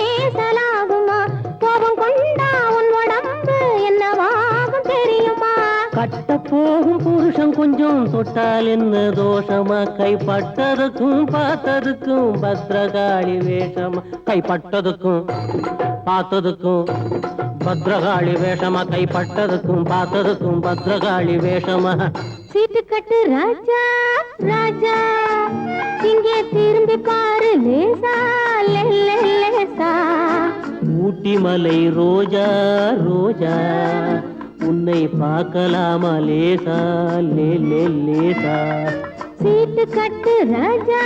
பேசலாகுமா? கோபம் கொண்டா உன் உடம்பு என்னவாகும் தெரியுமா? கட்ட போகும் புருஷன் கொஞ்சம் தொட்டால் என்ன தோஷமா? கைப்பட்டதுக்கும் பார்த்ததுக்கும் பத்ரகாளி வேஷமா? கைப்பட்டதுக்கும் பார்த்ததுக்கும் பத்ரகாளி வேஷமா? கைப்பட்டதுக்கும் பார்த்ததுக்கும் பத்ரகாளி வேஷமா? சீட்டு கட்டு ராஜா ராஜா, இங்கே திரும்பி பாரு லேசா லேசா. ஊட்டி மலை ரோஜா ரோஜா, உன்னை பார்க்கலாமா லேசா லேசா. சீட்டு கட்டு ராஜா